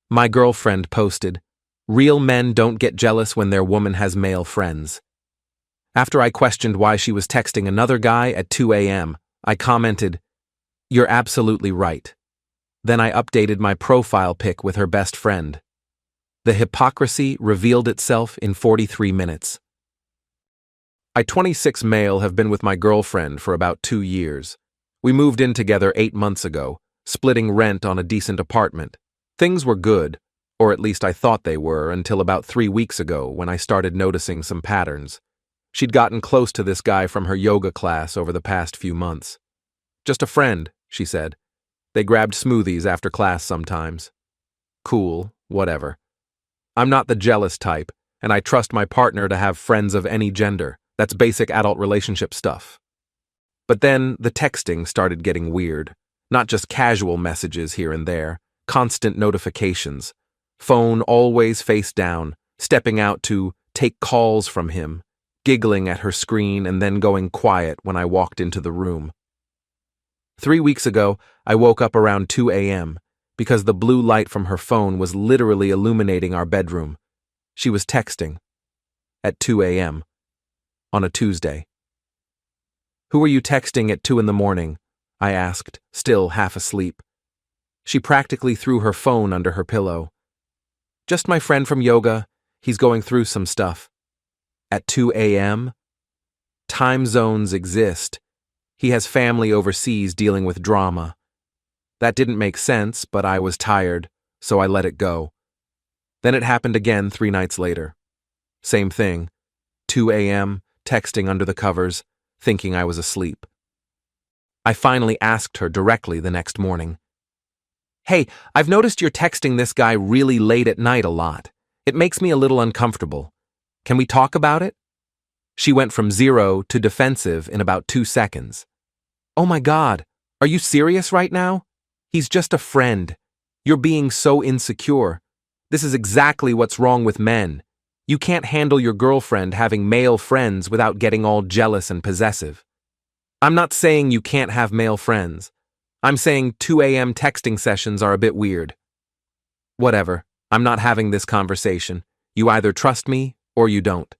My girlfriend posted, "Real men don't get jealous when their woman has male friends." After I questioned why she was texting another guy at 2 a.m., I commented, "You're absolutely right." Then I updated my profile pic with her best friend. The hypocrisy revealed itself in 43 minutes. I, 26 male, have been with my girlfriend for about 2 years. We moved in together 8 months ago, splitting rent on a decent apartment. Things were good, or at least I thought they were, until about 3 weeks ago when I started noticing some patterns. She'd gotten close to this guy from her yoga class over the past few months. "Just a friend," she said. "They grabbed smoothies after class sometimes." Cool, whatever. I'm not the jealous type, and I trust my partner to have friends of any gender. That's basic adult relationship stuff. But then the texting started getting weird. Not just casual messages here and there, constant notifications. Phone always face down, stepping out to take calls from him, giggling at her screen and then going quiet when I walked into the room. 3 weeks ago, I woke up around 2 a.m. because the blue light from her phone was literally illuminating our bedroom. She was texting at 2 a.m. on a Tuesday. "Who are you texting at 2 in the morning?" I asked, still half asleep. She practically threw her phone under her pillow. "Just my friend from yoga. He's going through some stuff." At 2 a.m.? Time zones exist. He has family overseas dealing with drama. That didn't make sense, but I was tired, so I let it go. Then it happened again 3 nights later. Same thing. 2 a.m., texting under the covers, thinking I was asleep. I finally asked her directly the next morning. "Hey, I've noticed you're texting this guy really late at night a lot. It makes me a little uncomfortable. Can we talk about it?" She went from 0 to defensive in about 2 seconds. "Oh my God, are you serious right now? He's just a friend. You're being so insecure. This is exactly what's wrong with men. You can't handle your girlfriend having male friends without getting all jealous and possessive." I'm not saying you can't have male friends. I'm saying 2 a.m. texting sessions are a bit weird. "Whatever, I'm not having this conversation. You either trust me or you don't."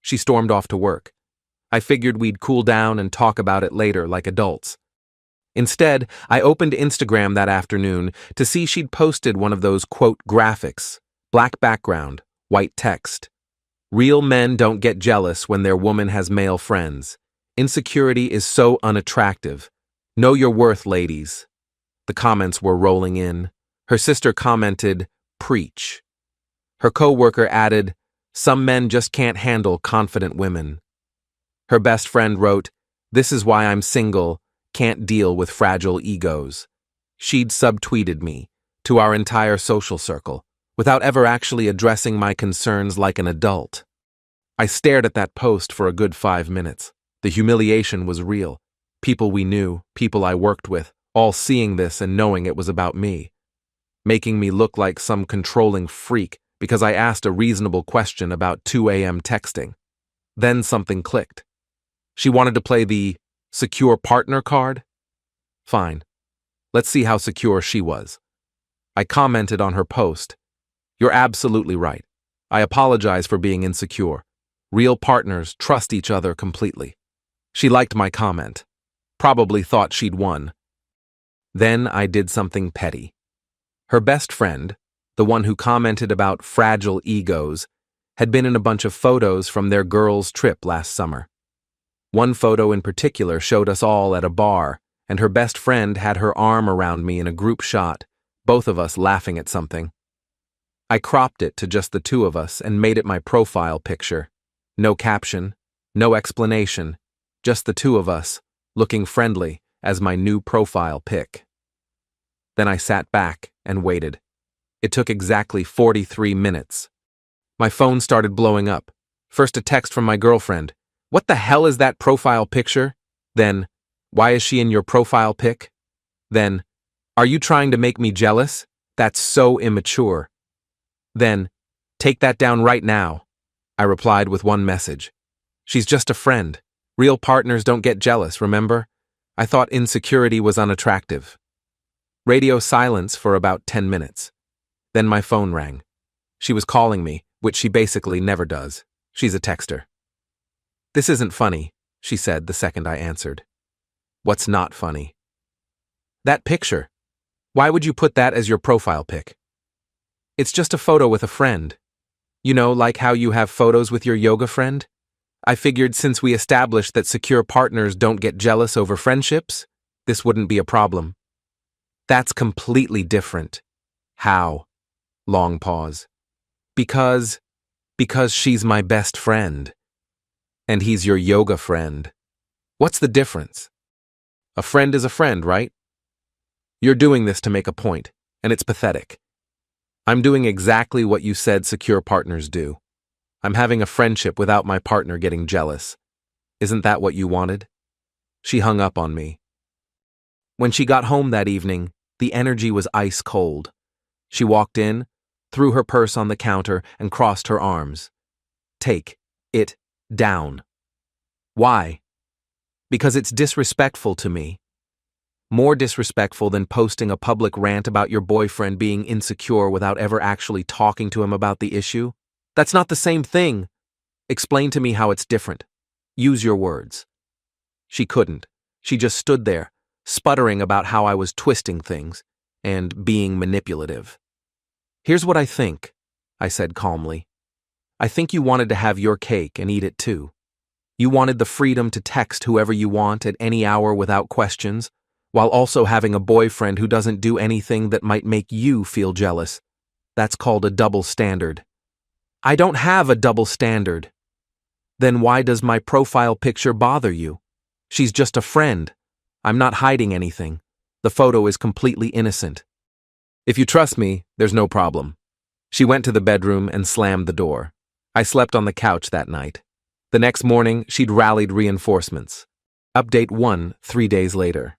She stormed off to work. I figured we'd cool down and talk about it later like adults. Instead, I opened Instagram that afternoon to see she'd posted one of those quote graphics, black background, white text. "Real men don't get jealous when their woman has male friends. Insecurity is so unattractive. Know your worth, ladies." The comments were rolling in. Her sister commented, "Preach." Her coworker added, "Some men just can't handle confident women." Her best friend wrote, "This is why I'm single, can't deal with fragile egos." She'd subtweeted me to our entire social circle without ever actually addressing my concerns like an adult. I stared at that post for a good 5 minutes. The humiliation was real. People we knew, people I worked with, all seeing this and knowing it was about me. Making me look like some controlling freak because I asked a reasonable question about 2 a.m. texting. Then something clicked. She wanted to play the secure partner card? Fine. Let's see how secure she was. I commented on her post. "You're absolutely right. I apologize for being insecure. Real partners trust each other completely." She liked my comment. Probably thought she'd won. Then I did something petty. Her best friend, the one who commented about fragile egos, had been in a bunch of photos from their girls' trip last summer. One photo in particular showed us all at a bar, and her best friend had her arm around me in a group shot, both of us laughing at something. I cropped it to just the two of us and made it my profile picture. No caption, no explanation, just the two of us, looking friendly as my new profile pic. Then I sat back and waited. It took exactly 43 minutes. My phone started blowing up. First a text from my girlfriend. "What the hell is that profile picture?" Then, "Why is she in your profile pic?" Then, "Are you trying to make me jealous? That's so immature." Then, "Take that down right now." I replied with one message. "She's just a friend. Real partners don't get jealous, remember? I thought insecurity was unattractive." Radio silence for about 10 minutes. Then my phone rang. She was calling me, which she basically never does. She's a texter. "This isn't funny," she said the second I answered. "What's not funny?" "That picture. Why would you put that as your profile pic?" "It's just a photo with a friend. You know, like how you have photos with your yoga friend? I figured since we established that secure partners don't get jealous over friendships, this wouldn't be a problem." "That's completely different." "How?" Long pause. Because she's my best friend. And he's your yoga friend. What's the difference? A friend is a friend, right? You're doing this to make a point, and it's pathetic. I'm doing exactly what you said secure partners do. I'm having a friendship without my partner getting jealous. Isn't that what you wanted? She hung up on me. When she got home that evening, the energy was ice cold. She walked in, threw her purse on the counter, and crossed her arms. "Take it down." "Why?" "Because it's disrespectful to me. More disrespectful than posting a public rant about your boyfriend being insecure without ever actually talking to him about the issue. That's not the same thing. Explain to me how it's different. Use your words." She couldn't. She just stood there, sputtering about how I was twisting things and being manipulative. "Here's what I think," I said calmly. "I think you wanted to have your cake and eat it too. You wanted the freedom to text whoever you want at any hour without questions, while also having a boyfriend who doesn't do anything that might make you feel jealous. That's called a double standard." "I don't have a double standard." "Then why does my profile picture bother you? She's just a friend. I'm not hiding anything. The photo is completely innocent." "If you trust me, there's no problem." She went to the bedroom and slammed the door. I slept on the couch that night. The next morning, she'd rallied reinforcements. Update 1, 3 days later.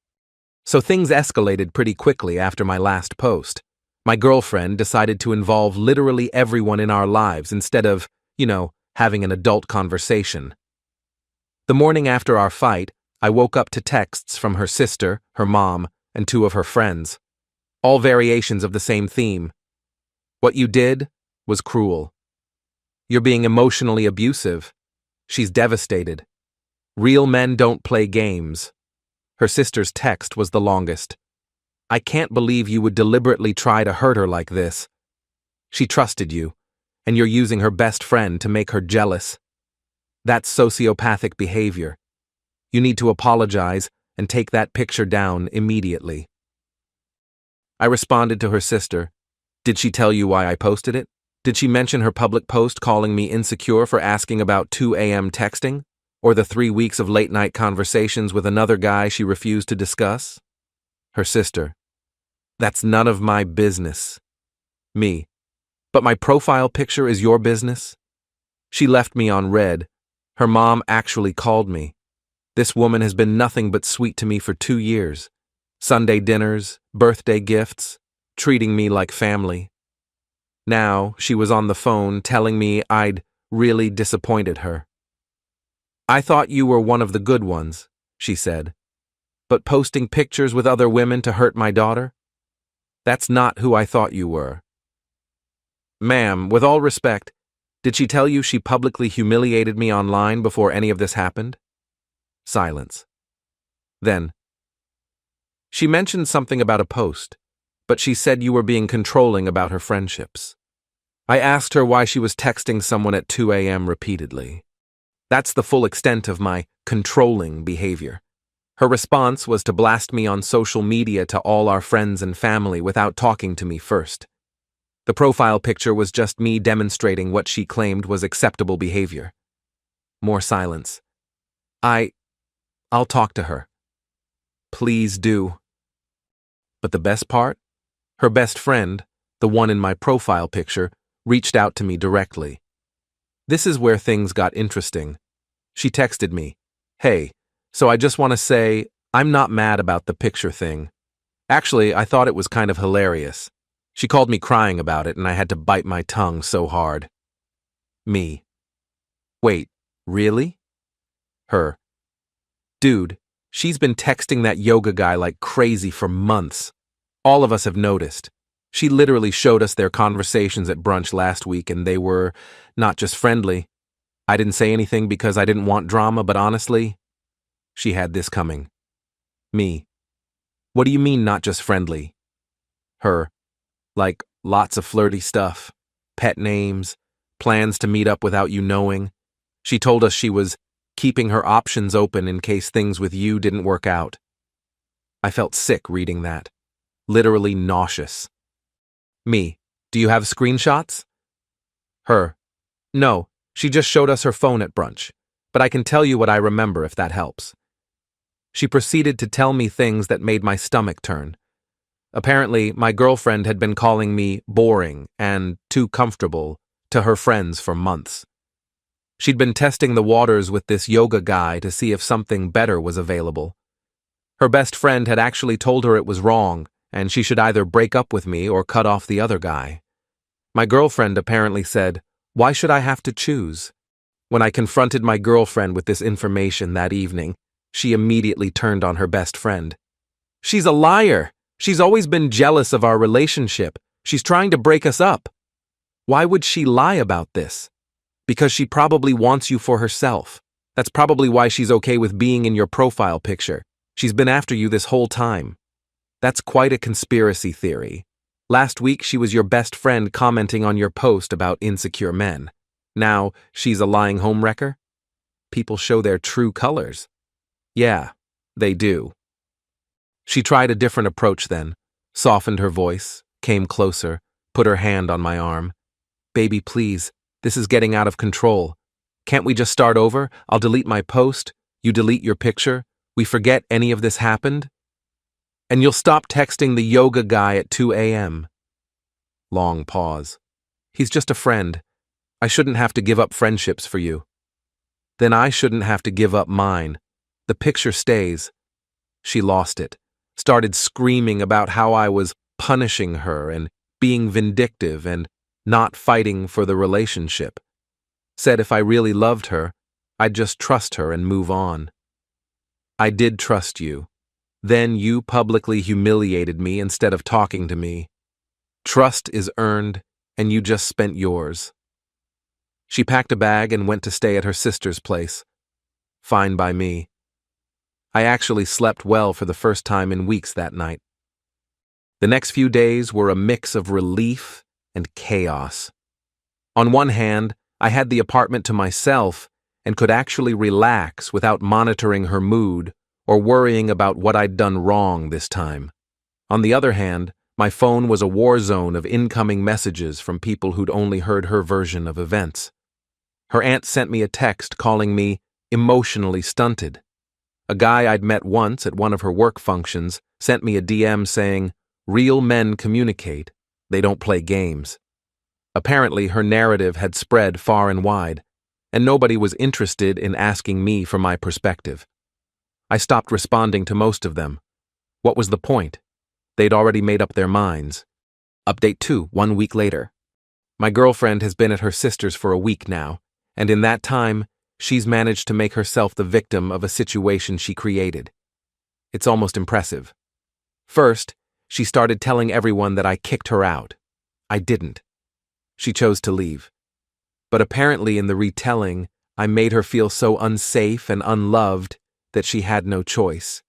So things escalated pretty quickly after my last post. My girlfriend decided to involve literally everyone in our lives instead of, having an adult conversation. The morning after our fight, I woke up to texts from her sister, her mom, and 2 of her friends. All variations of the same theme. "What you did was cruel. You're being emotionally abusive. She's devastated. Real men don't play games." Her sister's text was the longest. "I can't believe you would deliberately try to hurt her like this. She trusted you, and you're using her best friend to make her jealous. That's sociopathic behavior. You need to apologize and take that picture down immediately." I responded to her sister. "Did she tell you why I posted it? Did she mention her public post calling me insecure for asking about 2 a.m. texting? Or the 3 weeks of late-night conversations with another guy she refused to discuss?" Her sister. "That's none of my business." Me. "But my profile picture is your business?" She left me on red. Her mom actually called me. This woman has been nothing but sweet to me for 2 years. Sunday dinners, birthday gifts, treating me like family. Now, she was on the phone telling me I'd really disappointed her. "I thought you were one of the good ones," she said. "But posting pictures with other women to hurt my daughter? That's not who I thought you were." "Ma'am, with all respect, did she tell you she publicly humiliated me online before any of this happened?" Silence. Then, "She mentioned something about a post, but she said you were being controlling about her friendships." I asked her why she was texting someone at 2 a.m. repeatedly. That's the full extent of my controlling behavior. Her response was to blast me on social media to all our friends and family without talking to me first. The profile picture was just me demonstrating what she claimed was acceptable behavior. More silence. I'll talk to her." "Please do." But the best part? Her best friend, the one in my profile picture, reached out to me directly. This is where things got interesting. She texted me, "Hey, so I just want to say, I'm not mad about the picture thing. Actually, I thought it was kind of hilarious." She called me crying about it, and I had to bite my tongue so hard. Me. "Wait, really?" Her. "Dude, she's been texting that yoga guy like crazy for months. All of us have noticed. She literally showed us their conversations at brunch last week, and they were not just friendly. I didn't say anything because I didn't want drama, but honestly, she had this coming. Me. What do you mean not just friendly? Her. Like, lots of flirty stuff. Pet names. Plans to meet up without you knowing. She told us she was keeping her options open in case things with you didn't work out. I felt sick reading that. Literally nauseous. Me. Do you have screenshots? Her. No, she just showed us her phone at brunch, but I can tell you what I remember if that helps. She proceeded to tell me things that made my stomach turn. Apparently, my girlfriend had been calling me boring and too comfortable to her friends for months. She'd been testing the waters with this yoga guy to see if something better was available. Her best friend had actually told her it was wrong, and she should either break up with me or cut off the other guy. My girlfriend apparently said, "Why should I have to choose?" When I confronted my girlfriend with this information that evening, she immediately turned on her best friend. "She's a liar! She's always been jealous of our relationship. She's trying to break us up." Why would she lie about this? Because she probably wants you for herself. That's probably why she's okay with being in your profile picture. She's been after you this whole time. That's quite a conspiracy theory. Last week she was your best friend commenting on your post about insecure men. Now she's a lying homewrecker? People show their true colors. Yeah, they do. She tried a different approach then, softened her voice, came closer, put her hand on my arm. "Baby, please, this is getting out of control. Can't we just start over? I'll delete my post, you delete your picture, we forget any of this happened? And you'll stop texting the yoga guy at 2 a.m. Long pause. He's just a friend. I shouldn't have to give up friendships for you. Then I shouldn't have to give up mine. The picture stays. She lost it, started screaming about how I was punishing her and being vindictive and not fighting for the relationship. Said if I really loved her, I'd just trust her and move on. I did trust you. Then you publicly humiliated me instead of talking to me. Trust is earned, and you just spent yours. She packed a bag and went to stay at her sister's place. Fine by me. I actually slept well for the first time in weeks that night. The next few days were a mix of relief and chaos. On one hand, I had the apartment to myself and could actually relax without monitoring her mood or worrying about what I'd done wrong this time. On the other hand, my phone was a war zone of incoming messages from people who'd only heard her version of events. Her aunt sent me a text calling me emotionally stunted. A guy I'd met once at one of her work functions sent me a DM saying, "Real men communicate. They don't play games." Apparently, her narrative had spread far and wide, and nobody was interested in asking me for my perspective. I stopped responding to most of them. What was the point? They'd already made up their minds. Update 2, 1 week later. My girlfriend has been at her sister's for a week now, and in that time, she's managed to make herself the victim of a situation she created. It's almost impressive. First, she started telling everyone that I kicked her out. I didn't. She chose to leave. But apparently in the retelling, I made her feel so unsafe and unloved that she had no choice.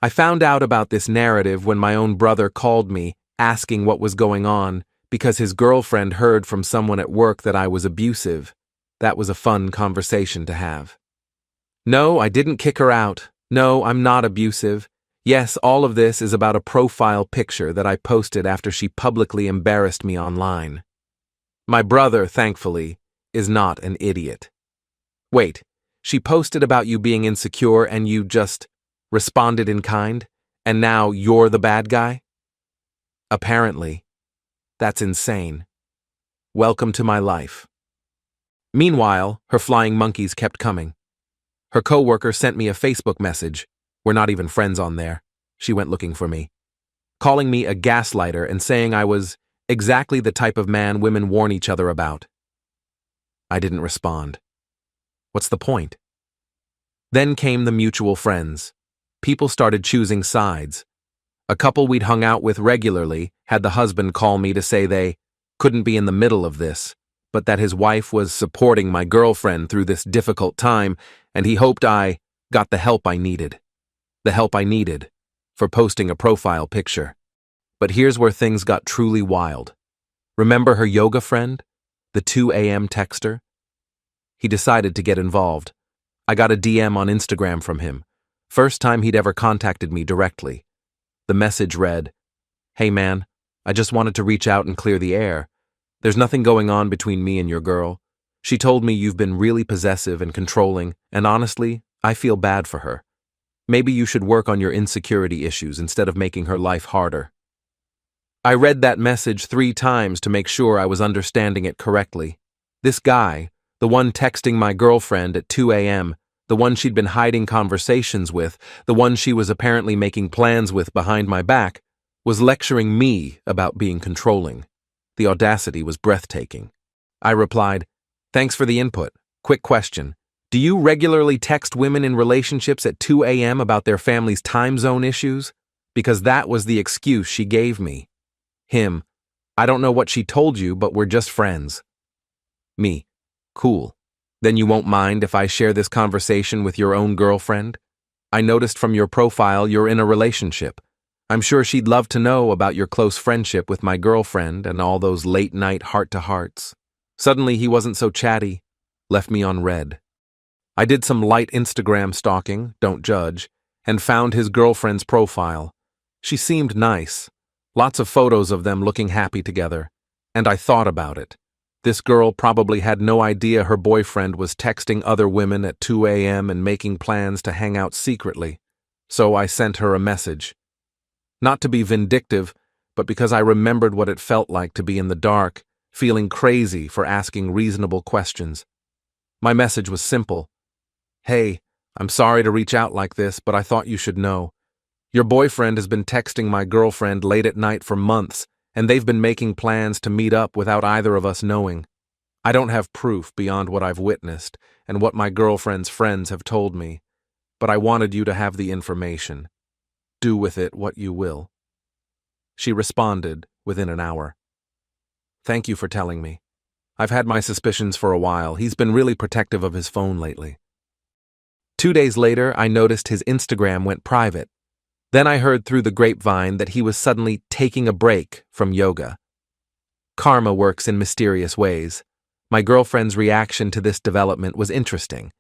I found out about this narrative when my own brother called me, asking what was going on, because his girlfriend heard from someone at work that I was abusive. That was a fun conversation to have. No, I didn't kick her out. No, I'm not abusive. Yes, all of this is about a profile picture that I posted after she publicly embarrassed me online. My brother, thankfully, is not an idiot. Wait, she posted about you being insecure and you just responded in kind, and now you're the bad guy? Apparently. That's insane. Welcome to my life. Meanwhile, her flying monkeys kept coming. Her coworker sent me a Facebook message. We're not even friends on there. She went looking for me. Calling me a gaslighter and saying I was exactly the type of man women warn each other about. I didn't respond. What's the point? Then came the mutual friends. People started choosing sides. A couple we'd hung out with regularly had the husband call me to say they couldn't be in the middle of this, but that his wife was supporting my girlfriend through this difficult time, and he hoped I got the help I needed. The help I needed for posting a profile picture. But here's where things got truly wild. Remember her yoga friend? The 2 a.m. texter? He decided to get involved. I got a DM on Instagram from him. First time he'd ever contacted me directly. The message read, "Hey man, I just wanted to reach out and clear the air. There's nothing going on between me and your girl. She told me you've been really possessive and controlling, and honestly, I feel bad for her. Maybe you should work on your insecurity issues instead of making her life harder." I read that message 3 times to make sure I was understanding it correctly. This guy, the one texting my girlfriend at 2 a.m., the one she'd been hiding conversations with, the one she was apparently making plans with behind my back, was lecturing me about being controlling. The audacity was breathtaking. I replied, "Thanks for the input. Quick question. Do you regularly text women in relationships at 2 a.m. about their family's time zone issues? Because that was the excuse she gave me." Him, "I don't know what she told you, but we're just friends." Me, "Cool. Then you won't mind if I share this conversation with your own girlfriend? I noticed from your profile you're in a relationship. I'm sure she'd love to know about your close friendship with my girlfriend and all those late-night heart-to-hearts." Suddenly he wasn't so chatty, left me on red. I did some light Instagram stalking, don't judge, and found his girlfriend's profile. She seemed nice. Lots of photos of them looking happy together. And I thought about it. This girl probably had no idea her boyfriend was texting other women at 2 a.m. and making plans to hang out secretly. So I sent her a message. Not to be vindictive, but because I remembered what it felt like to be in the dark, feeling crazy for asking reasonable questions. My message was simple. "Hey, I'm sorry to reach out like this, but I thought you should know. Your boyfriend has been texting my girlfriend late at night for months, and they've been making plans to meet up without either of us knowing. I don't have proof beyond what I've witnessed and what my girlfriend's friends have told me, but I wanted you to have the information. Do with it what you will." She responded within an hour. "Thank you for telling me. I've had my suspicions for a while. He's been really protective of his phone lately." 2 days later, I noticed his Instagram went private. Then I heard through the grapevine that he was suddenly taking a break from yoga. Karma works in mysterious ways. My girlfriend's reaction to this development was interesting.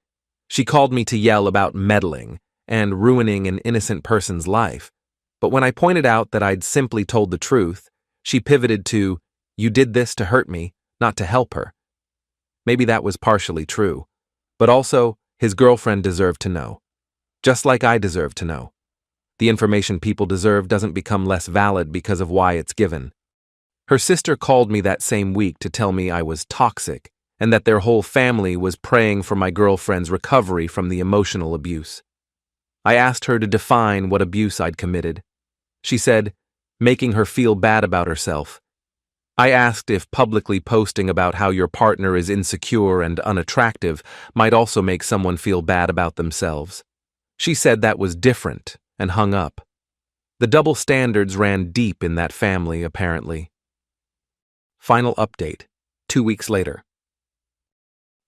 She called me to yell about meddling and ruining an innocent person's life. But when I pointed out that I'd simply told the truth, she pivoted to, "You did this to hurt me, not to help her." Maybe that was partially true. But also, his girlfriend deserved to know. Just like I deserve to know. The information people deserve doesn't become less valid because of why it's given. Her sister called me that same week to tell me I was toxic and that their whole family was praying for my girlfriend's recovery from the emotional abuse. I asked her to define what abuse I'd committed. She said, making her feel bad about herself. I asked if publicly posting about how your partner is insecure and unattractive might also make someone feel bad about themselves. She said that was different and hung up. The double standards ran deep in that family, apparently. Final update, 2 weeks later.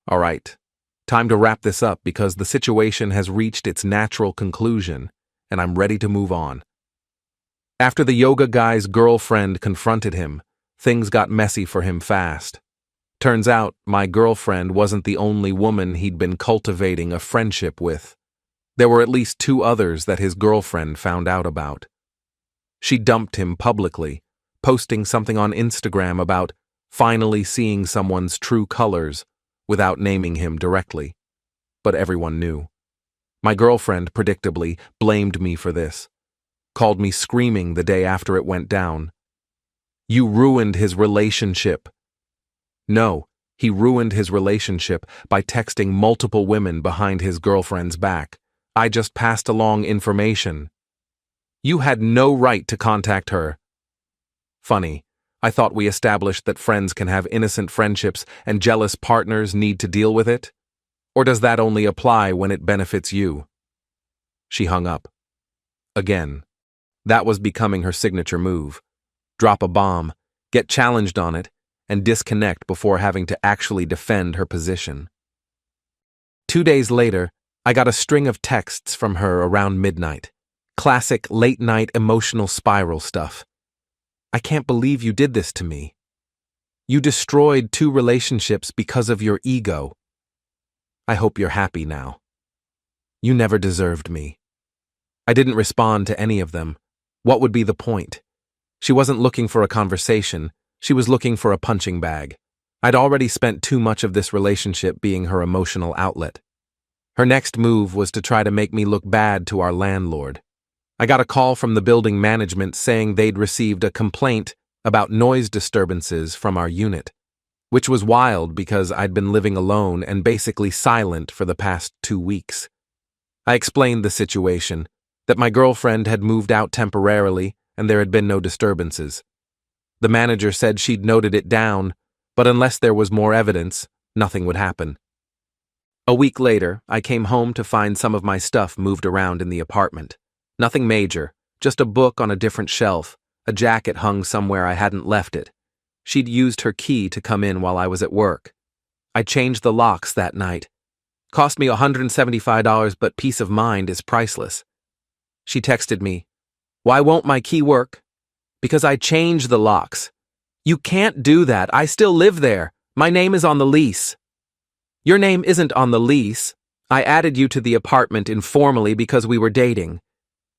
All right, time to wrap this up because the situation has reached its natural conclusion, and I'm ready to move on. After the yoga guy's girlfriend confronted him, things got messy for him fast. Turns out, my girlfriend wasn't the only woman he'd been cultivating a friendship with. There were at least 2 others that his girlfriend found out about. She dumped him publicly, posting something on Instagram about finally seeing someone's true colors without naming him directly. But everyone knew. My girlfriend, predictably, blamed me for this. Called me screaming the day after it went down. "You ruined his relationship." No, he ruined his relationship by texting multiple women behind his girlfriend's back. I just passed along information. You had no right to contact her. Funny, I thought we established that friends can have innocent friendships and jealous partners need to deal with it? Or does that only apply when it benefits you? She hung up. Again. That was becoming her signature move. Drop a bomb, get challenged on it, and disconnect before having to actually defend her position. 2 days later, I got a string of texts from her around midnight. Classic late-night emotional spiral stuff. I can't believe you did this to me. You destroyed 2 relationships because of your ego. I hope you're happy now. You never deserved me. I didn't respond to any of them. What would be the point? She wasn't looking for a conversation. She was looking for a punching bag. I'd already spent too much of this relationship being her emotional outlet. Her next move was to try to make me look bad to our landlord. I got a call from the building management saying they'd received a complaint about noise disturbances from our unit, which was wild because I'd been living alone and basically silent for the past 2 weeks. I explained the situation, that my girlfriend had moved out temporarily and there had been no disturbances. The manager said she'd noted it down, but unless there was more evidence, nothing would happen. A week later, I came home to find some of my stuff moved around in the apartment. Nothing major, just a book on a different shelf, a jacket hung somewhere I hadn't left it. She'd used her key to come in while I was at work. I changed the locks that night. Cost me $175, but peace of mind is priceless. She texted me, "Why won't my key work?" "Because I changed the locks." "You can't do that. I still live there. My name is on the lease." "Your name isn't on the lease. I added you to the apartment informally because we were dating.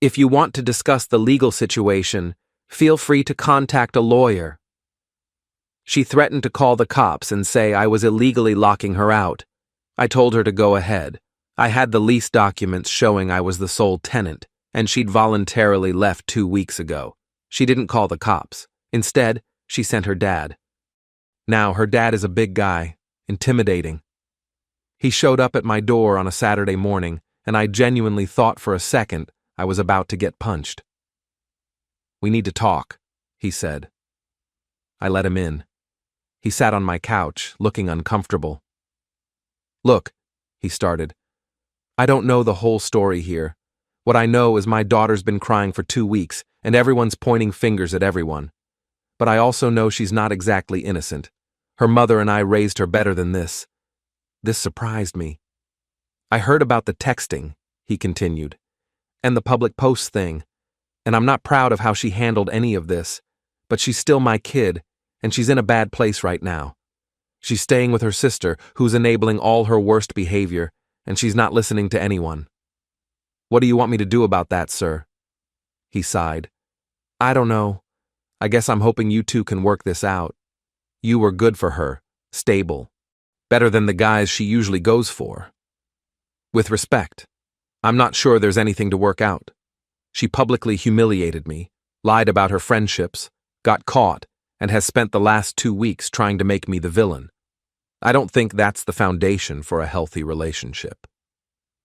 If you want to discuss the legal situation, feel free to contact a lawyer." She threatened to call the cops and say I was illegally locking her out. I told her to go ahead. I had the lease documents showing I was the sole tenant, and she'd voluntarily left 2 weeks ago. She didn't call the cops. Instead, she sent her dad. Now, her dad is a big guy, intimidating. He showed up at my door on a Saturday morning, and I genuinely thought for a second I was about to get punched. "We need to talk," he said. I let him in. He sat on my couch, looking uncomfortable. "Look," he started, "I don't know the whole story here. What I know is my daughter's been crying for 2 weeks, and everyone's pointing fingers at everyone. But I also know she's not exactly innocent. Her mother and I raised her better than this." This surprised me. "I heard about the texting," he continued, "and the public posts thing, and I'm not proud of how she handled any of this, but she's still my kid, and she's in a bad place right now. She's staying with her sister, who's enabling all her worst behavior, and she's not listening to anyone. What do you want me to do about that, sir?" He sighed. "I don't know. I guess I'm hoping you two can work this out. You were good for her, stable, better than the guys she usually goes for. With respect, I'm not sure there's anything to work out. She publicly humiliated me, lied about her friendships, got caught, and has spent the last 2 weeks trying to make me the villain. I don't think that's the foundation for a healthy relationship."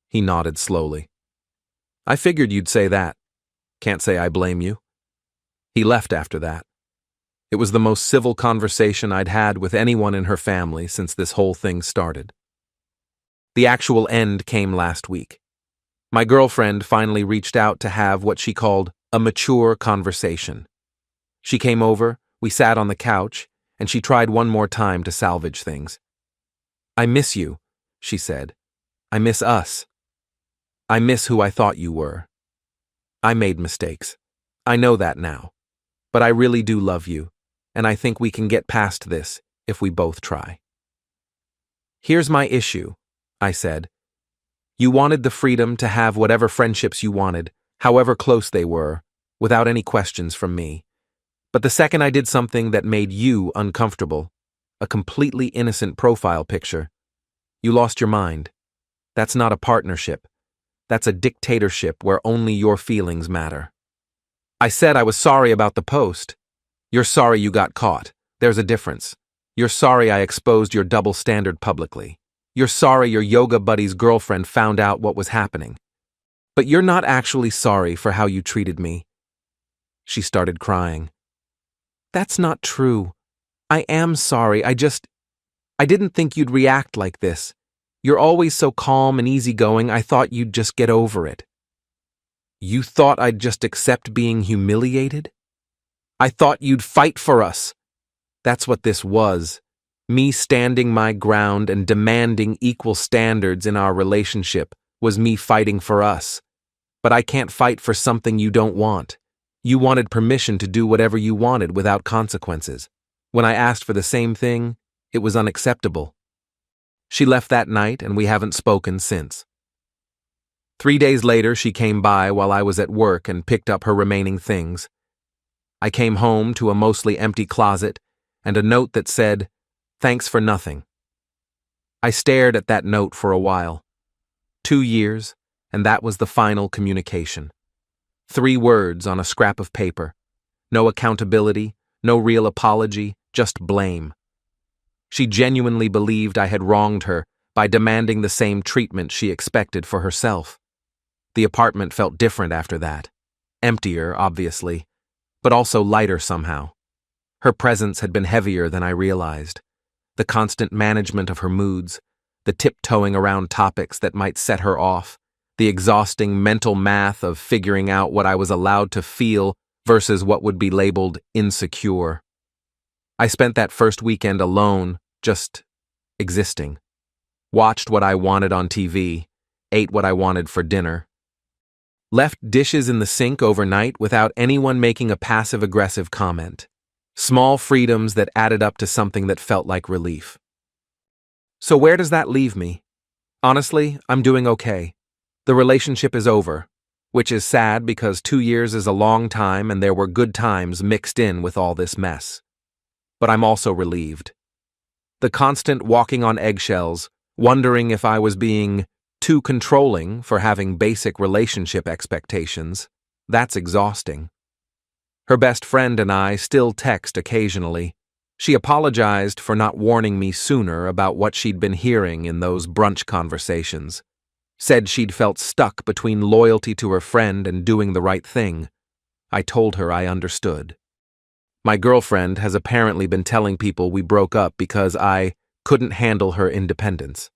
He nodded slowly. "I figured you'd say that. Can't say I blame you." He left after that. It was the most civil conversation I'd had with anyone in her family since this whole thing started. The actual end came last week. My girlfriend finally reached out to have what she called a mature conversation. She came over, we sat on the couch, and she tried one more time to salvage things. "I miss you," she said. "I miss us. I miss who I thought you were. I made mistakes. I know that now. But I really do love you, and I think we can get past this if we both try." "Here's my issue," I said. "You wanted the freedom to have whatever friendships you wanted, however close they were, without any questions from me. But the second I did something that made you uncomfortable, a completely innocent profile picture, you lost your mind. That's not a partnership. That's a dictatorship where only your feelings matter." I said I was sorry about the post. "You're sorry you got caught. There's a difference. You're sorry I exposed your double standard publicly. You're sorry your yoga buddy's girlfriend found out what was happening. But you're not actually sorry for how you treated me." She started crying. "That's not true. I am sorry. I didn't think you'd react like this. You're always so calm and easygoing, I thought you'd just get over it." You thought I'd just accept being humiliated? I thought you'd fight for us. That's what this was. Me standing my ground and demanding equal standards in our relationship was me fighting for us. But I can't fight for something you don't want. You wanted permission to do whatever you wanted without consequences. When I asked for the same thing, it was unacceptable. She left that night and we haven't spoken since. 3 days later, she came by while I was at work and picked up her remaining things. I came home to a mostly empty closet and a note that said, "Thanks for nothing." I stared at that note for a while. 2 years, and that was the final communication. 3 words on a scrap of paper. No accountability, no real apology, just blame. She genuinely believed I had wronged her by demanding the same treatment she expected for herself. The apartment felt different after that. Emptier, obviously, but also lighter somehow. Her presence had been heavier than I realized. The constant management of her moods, the tiptoeing around topics that might set her off, the exhausting mental math of figuring out what I was allowed to feel versus what would be labeled insecure. I spent that first weekend alone, just existing. Watched what I wanted on TV, ate what I wanted for dinner. Left dishes in the sink overnight without anyone making a passive-aggressive comment. Small freedoms that added up to something that felt like relief. So where does that leave me? Honestly, I'm doing okay. The relationship is over, which is sad because 2 years is a long time and there were good times mixed in with all this mess. But I'm also relieved. The constant walking on eggshells, wondering if I was being too controlling for having basic relationship expectations, that's exhausting. Her best friend and I still text occasionally. She apologized for not warning me sooner about what she'd been hearing in those brunch conversations. Said she'd felt stuck between loyalty to her friend and doing the right thing. I told her I understood. My girlfriend has apparently been telling people we broke up because I couldn't handle her independence,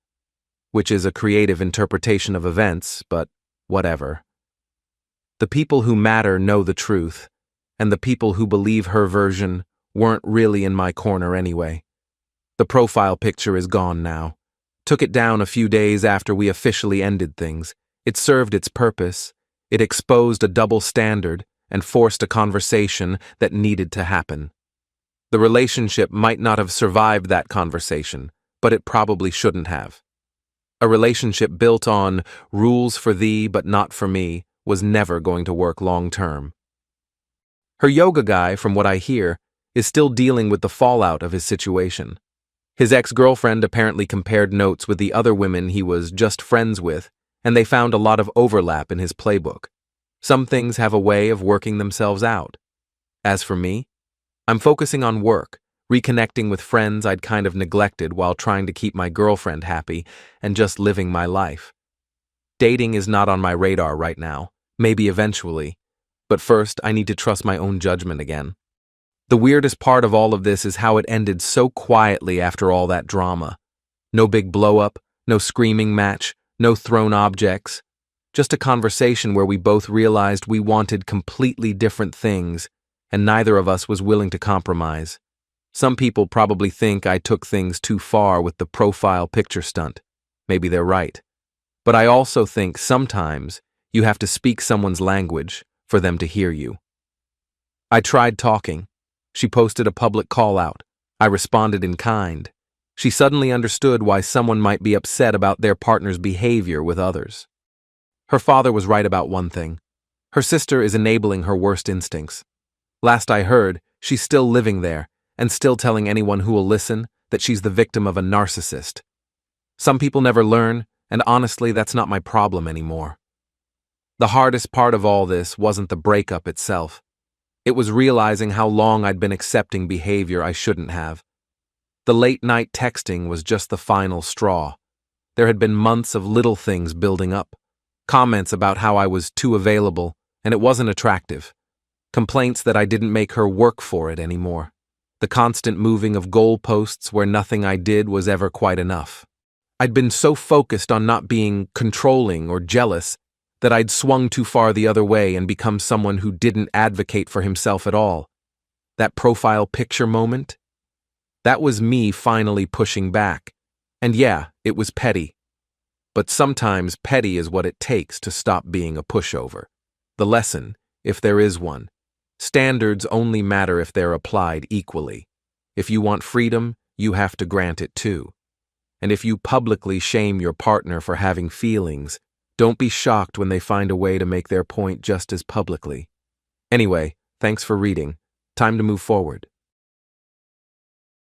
which is a creative interpretation of events, but whatever. The people who matter know the truth, and the people who believe her version weren't really in my corner anyway. The profile picture is gone now. Took it down a few days after we officially ended things. It served its purpose. It exposed a double standard and forced a conversation that needed to happen. The relationship might not have survived that conversation, but it probably shouldn't have. A relationship built on rules for thee but not for me was never going to work long term. Her yoga guy, from what I hear, is still dealing with the fallout of his situation. His ex-girlfriend apparently compared notes with the other women he was just friends with, and they found a lot of overlap in his playbook. Some things have a way of working themselves out. As for me, I'm focusing on work, reconnecting with friends I'd kind of neglected while trying to keep my girlfriend happy and just living my life. Dating is not on my radar right now, maybe eventually, but first I need to trust my own judgment again. The weirdest part of all of this is how it ended so quietly after all that drama. No big blow-up, no screaming match, no thrown objects. Just a conversation where we both realized we wanted completely different things, and neither of us was willing to compromise. Some people probably think I took things too far with the profile picture stunt. Maybe they're right. But I also think sometimes you have to speak someone's language for them to hear you. I tried talking. She posted a public call-out. I responded in kind. She suddenly understood why someone might be upset about their partner's behavior with others. Her father was right about one thing. Her sister is enabling her worst instincts. Last I heard, she's still living there and still telling anyone who will listen that she's the victim of a narcissist. Some people never learn, and honestly, that's not my problem anymore. The hardest part of all this wasn't the breakup itself. It was realizing how long I'd been accepting behavior I shouldn't have. The late-night texting was just the final straw. There had been months of little things building up. Comments about how I was too available, and it wasn't attractive. Complaints that I didn't make her work for it anymore. The constant moving of goalposts where nothing I did was ever quite enough. I'd been so focused on not being controlling or jealous That I'd swung too far the other way and become someone who didn't advocate for himself at all. That profile picture moment? That was me finally pushing back. And yeah, it was petty. But sometimes petty is what it takes to stop being a pushover. The lesson, if there is one: standards only matter if they're applied equally. If you want freedom, you have to grant it too. And if you publicly shame your partner for having feelings, don't be shocked when they find a way to make their point just as publicly. Anyway, thanks for reading. Time to move forward.